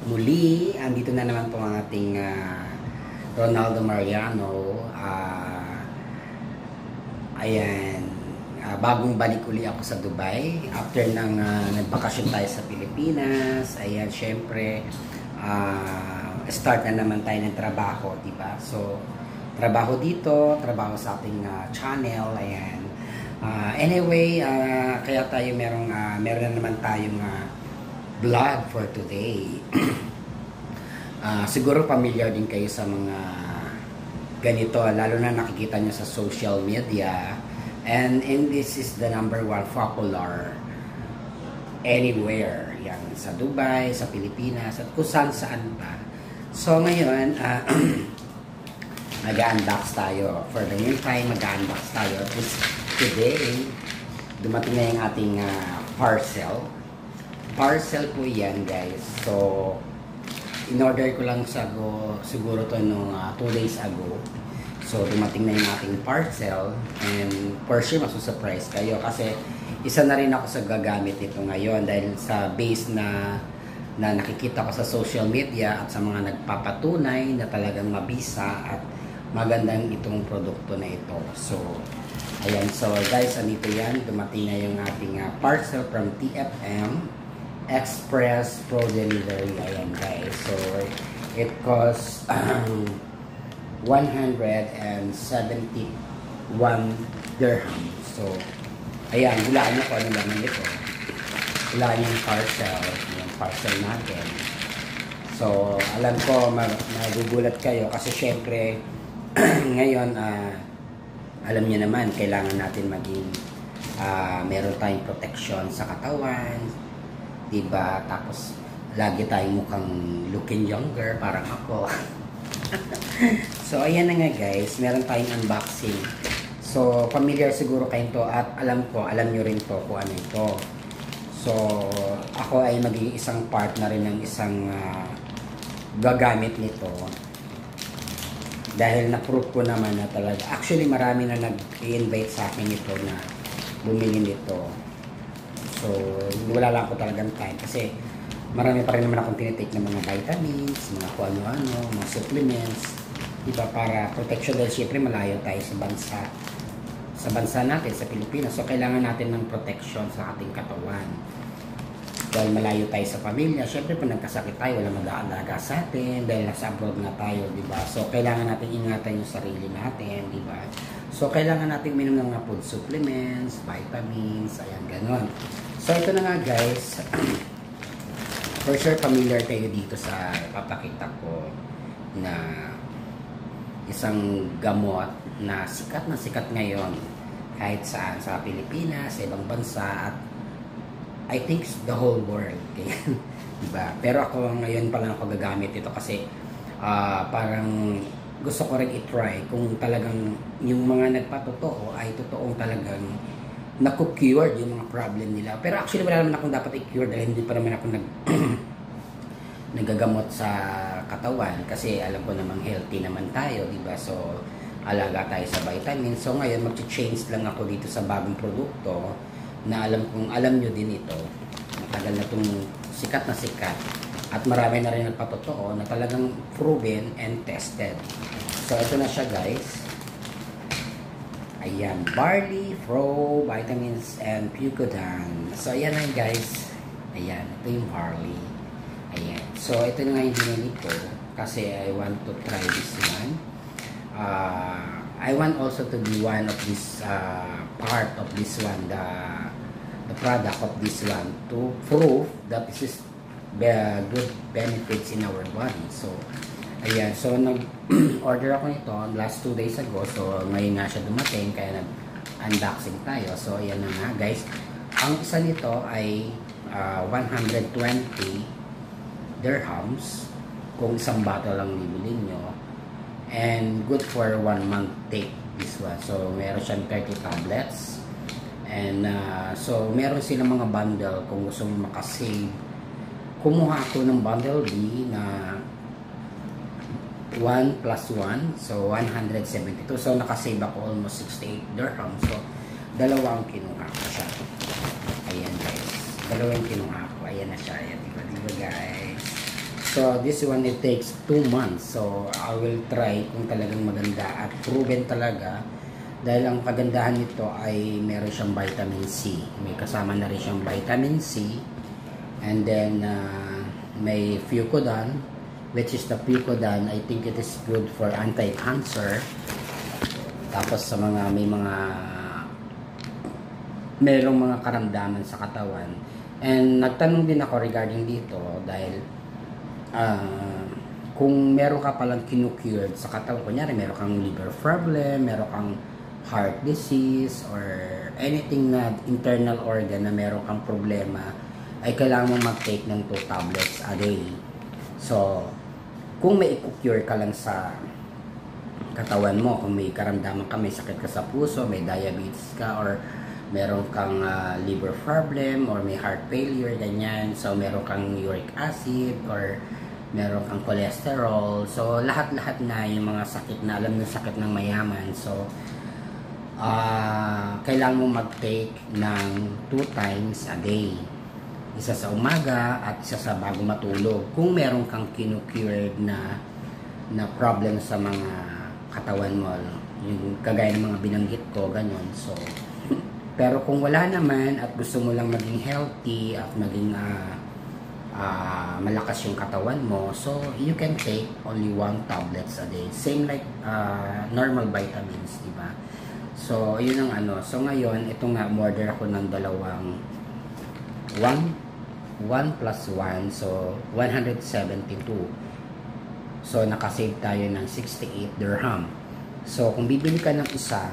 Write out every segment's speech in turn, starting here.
Muli, andito na naman po ang ating Ronaldo Mariano. Ayan, bagong balik uli ako sa Dubai. After ng nagbakasyon tayo sa Pilipinas. Ayan, syempre, start na naman tayo ng trabaho, diba? So, trabaho dito, trabaho sa ating channel, ayan. Anyway, kaya tayo meron na naman tayong vlog for today. Siguro familiar din kayo sa mga ganito, lalo na nakikita nyo sa social media, and this is the #1 popular anywhere, yan, sa Dubai, sa Pilipinas, at kung saan pa. So ngayon, mag-unbox tayo. For the meantime, mag-unbox tayo. Today, dumating na yung ating parcel. Parcel po yan, guys. So, in-order ko lang siguro to nung 2 days ago. So, dumating na yung ating parcel. And for sure, masusurprise kayo. Kasi, isa na rin ako sa gagamit nito ngayon. Dahil sa base na nakikita ko sa social media at sa mga nagpapatunay na talagang mabisa at magandang itong produkto na ito. So, ayan. So, guys, andito yan. Dumating na yung ating parcel from TFM Express Pro Delivery. Ayan, guys. So, it costs 171 dirham. So, ayan, hulaan nyo kung ano lang ito. Hulaan yung parcel natin. So, alam ko, magugulat kayo kasi syempre, ngayon, alam niyo naman, kailangan natin maging meron tayong protection sa katawan, diba? Tapos, lagi tayong mukhang looking younger, parang ako. So, ayan na nga, guys. Meron tayong unboxing. So, familiar siguro kayo to at alam nyo rin to kung ano ito. So, ako ay magiging isang part na rin ng isang gagamit nito. Dahil na-proof ko naman na talaga. Actually, marami na nag-i-invite sa akin ito na bumili nito. So, wala lang ako talagang time kasi marami pa rin naman akong tinitake ng mga vitamins, mga kung ano-ano, mga supplements, diba, para protection dahil syempre malayo tayo sa bansa natin, sa Pilipinas. So, kailangan natin ng protection sa ating katawan. Dahil malayo tayo sa pamilya, syempre pag nagkasakit tayo, wala mag-aalaga sa atin, dahil nasa abroad na tayo, diba? So, kailangan natin ingatan yung sarili natin, diba? So, kailangan natin uminom ng mga food supplements, vitamins, ayan, ganon. So, ito na nga, guys. For sure, familiar kayo dito sa papakita ko na isang gamot na sikat ngayon kahit saan, sa Pilipinas, sa ibang bansa, at I think the whole world. Diba? Pero ako ngayon pa lang ako gagamit ito kasi parang gusto ko rin i-try kung talagang yung mga nagpatotoo ay totoong talagang naku-cured yung mga problem nila. Pero actually wala naman akong dapat i-cure dahil hindi pa naman ako nagagamot sa katawan kasi alam ko namang healthy naman tayo, diba? So, alaga tayo sa vitamins. So, ngayon mag-change lang ako dito sa bagong produkto na alam nyo din ito. Matagal na itong sikat at marami na rin nagpatotoo na talagang proven and tested. So, ito na siya, guys. Ayan, barley, pro, vitamins, and Pucodan. So, ayan na, guys. Ayan, ito yung barley. Ayan. So, ito na nga yung binili ko kasi I want to try this one. I want also to be one of this part of this one, the product of this one, to prove that this is the good benefits in our body. So, ayan. So, nag-order ako nito last 2 days ago. So, ngayon nga siya dumating. Kaya nag-unboxing tayo. So, ayan na nga, guys. Ang isa nito ay 120 dirhams kung isang bottle lang bibili nyo. And good for 1 month take this one. So, meron siyang 30 tablets. And, so, meron silang mga bundle kung gusto mo makasave. Kumuha ako ng bundle B na 1 plus 1, so 172. So, nakasave ako almost 68 dirhams. So, dalawang kinuha ko siya. Ayan, guys. Dalawang kinuha ko. Ayan na siya. Ayan, diba guys? So this one, it takes 2 months. So I will try kung talagang maganda at proven talaga. Dahil ang kagandahan nito ay meron siyang vitamin C. May kasama na rin siyang vitamin C. And then may Fucodan, which is the Fucodan, I think it is good for anti-cancer. Tapos sa mga merong mga karamdaman sa katawan. And nagtanong din ako regarding dito dahil kung meron ka palang kinukured sa katawan, kunyari meron kang liver problem, meron kang heart disease, or anything na internal organ na meron kang problema, ay kailangan mo mag-take ng 2 tablets a day. So, kung may i-cure ka lang sa katawan mo, kung may karamdaman ka, may sakit ka sa puso, may diabetes ka, or meron kang liver problem, or may heart failure, ganyan, so meron kang uric acid, or meron kang cholesterol, so lahat-lahat na yung mga sakit na alam ng sakit ng mayaman, so kailangan mo mag-take ng 2 times a day, isa sa umaga at isa sa bago matulog, kung meron kang kinukured na problem sa mga katawan mo, yung kagaya ng mga binanggit ko, ganyan. So pero kung wala naman at gusto mo lang maging healthy at maging malakas yung katawan mo, so you can take only 1 tablets a day, same like normal vitamins, diba? So yun ang ano. So ngayon ito nga, order ako ng dalawang 1 plus 1, so 172. So nakasave tayo ng 68 dirham. So kung bibili ka ng isa,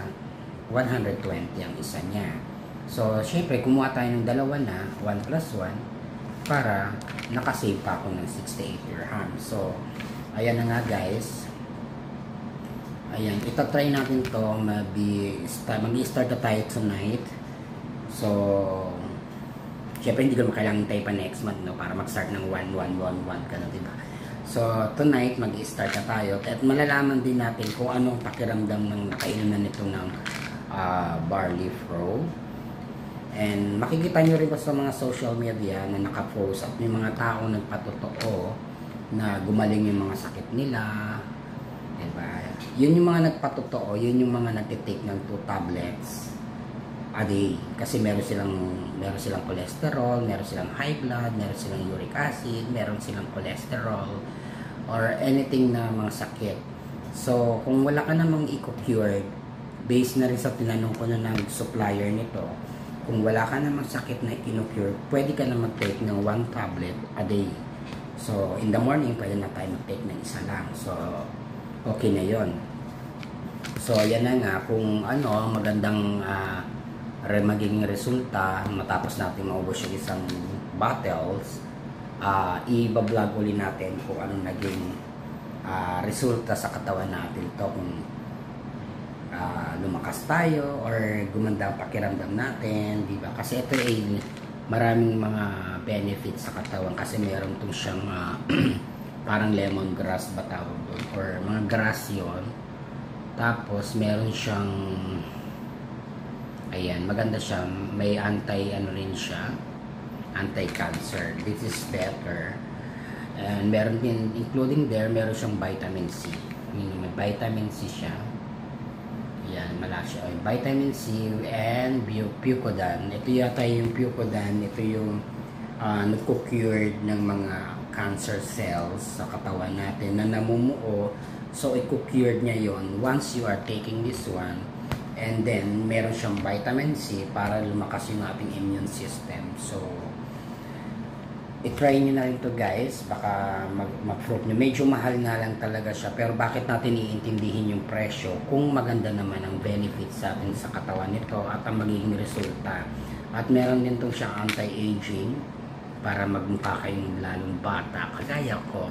120 ang isa niya. So syempre kumuha tayo ng dalawa na 1 plus 1 para nakasave pa ako ng 68 dirham. So ayan na nga guys. Ayan, itatry natin to. Mag-start na tayo tonight. So syempre hindi ko kailangan tayo pa next month, no, para mag-start ng 1-1-1-1 ka na, diba? So tonight mag-start na tayo at malalaman din natin kung anong pakiramdam ng nakainom na nito ng barley flow. And makikita nyo rin po sa mga social media na nakapost at may mga tao nagpatotoo na gumaling yung mga sakit nila, diba? Yun yung mga nagpatotoo, yun yung mga nagtitake ng 2 tablets a day, kasi meron silang cholesterol, meron silang high blood, meron silang uric acid, meron silang cholesterol or anything na mga sakit. So kung wala ka namang i-cured, based na rin sa tinanong ko na ng supplier nito, kung wala ka namang sakit na i-cure, pwede ka na mag-take ng 1 tablet a day. So in the morning pwede na tayo mag-take ng isa lang, so okay na yon. So yan na nga, kung ano magandang maging resulta matapos natin maubos yung isang bottles, i-vlog uli natin kung anong naging resulta sa katawan natin to, kung lumakas tayo or gumanda ang pakiramdam natin, di ba? Kasi ito ay maraming mga benefits sa katawan, kasi meron tong siyang parang lemongrass ba tawag doon, or mga grass yun. Tapos meron siyang, ayan, maganda siya, may rin siya, anti-cancer. This is better. And meron din, including there, meron siyang vitamin C. May vitamin C siya. Ayan, malakas siya. Vitamin C and Fucodan. Ito yata yung Fucodan. Ito yung nagko-cured ng mga cancer cells sa katawan natin na namumuo. So, i-cured niya yon once you are taking this one. And then, meron siyang vitamin C para lumakas yung ating immune system. So, i-try nyo na rin to guys. Baka mag-fruit nyo. Medyo mahal na lang talaga siya. Pero bakit natin iintindihin yung presyo kung maganda naman ang benefits sa atin sa katawan nito at ang magiging resulta. At meron din itong siyang anti-aging para magmukha kayong lalong bata. Kagaya ko.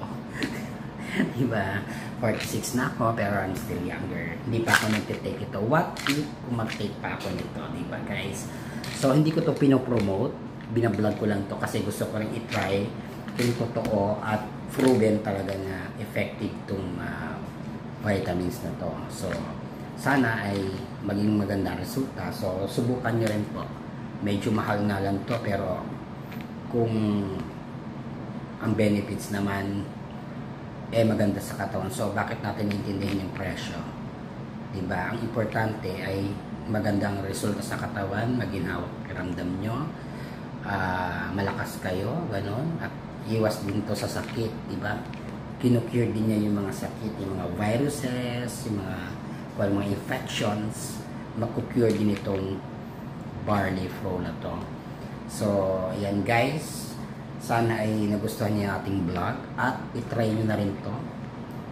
Diba? 46 na ako pero I'm still younger. Hindi pa ako nagtitake ito. What if kung mag-take pa ako nito? Diba guys? So hindi ko to pinopromote. Binablog ko lang to kasi gusto ko rin i-try kung totoo at proven talaga na effective itong vitamins na to. So sana ay maging maganda resulta. So subukan nyo rin po. Medyo mahal na lang to pero kung ang benefits naman maganda sa katawan. So, bakit natin intindihin yung presyo? Diba? Ang importante ay magandang resulta sa katawan, maginhawa pakiramdam nyo, malakas kayo, ganon, at iwas din to sa sakit, diba? Kinukure din niya yung mga sakit, yung mga viruses, yung mga infections, makukure din itong barley flow na to. So, ayan guys, sana ay nagustuhan niyo ating vlog at itry nyo na rin to,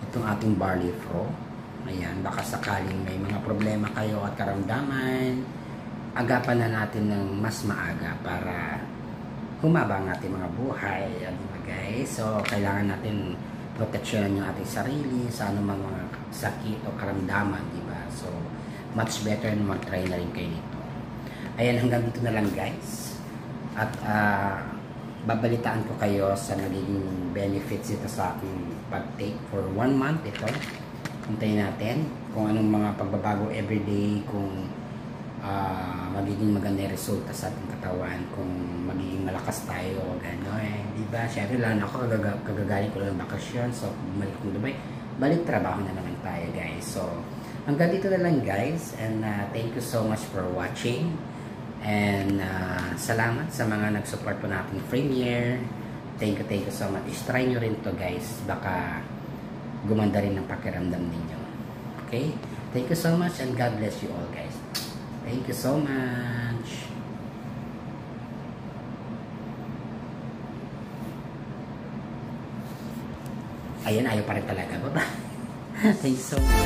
itong ating barley flow. Ayan, baka sakaling may mga problema kayo at karamdaman, agapan na natin ng mas maaga para humaba ang ating mga buhay. Ayan guys, so kailangan natin proteksyonan yung ating sarili sa anumang mga sakit o karamdaman, diba? So, much better na mag-try na rin kayo nito. Ayan, hanggang dito na lang guys. At babalitaan ko kayo sa nagiging benefits ito sa aking pag-take for 1 month ito. Hintayin natin kung anong mga pagbabago everyday, kung magiging maganda yung resulta sa ating katawan, kung magiging malakas tayo, gano'n. Diba? Siyempre lang ako, kagagaling ko lang ng bakasyon, so bumalik ko Dubai, balik trabaho na naman tayo guys. So, hanggang dito na lang guys, and thank you so much for watching. And salamat sa mga nag-support po nating premiere. Thank you so much. Try nyo rin to guys, baka gumanda rin ang pakiramdam ninyo. Okay? Thank you so much and God bless you all guys. Thank you so much. Ayan, ayaw pa rin talaga. Bye-bye. Thank you so much.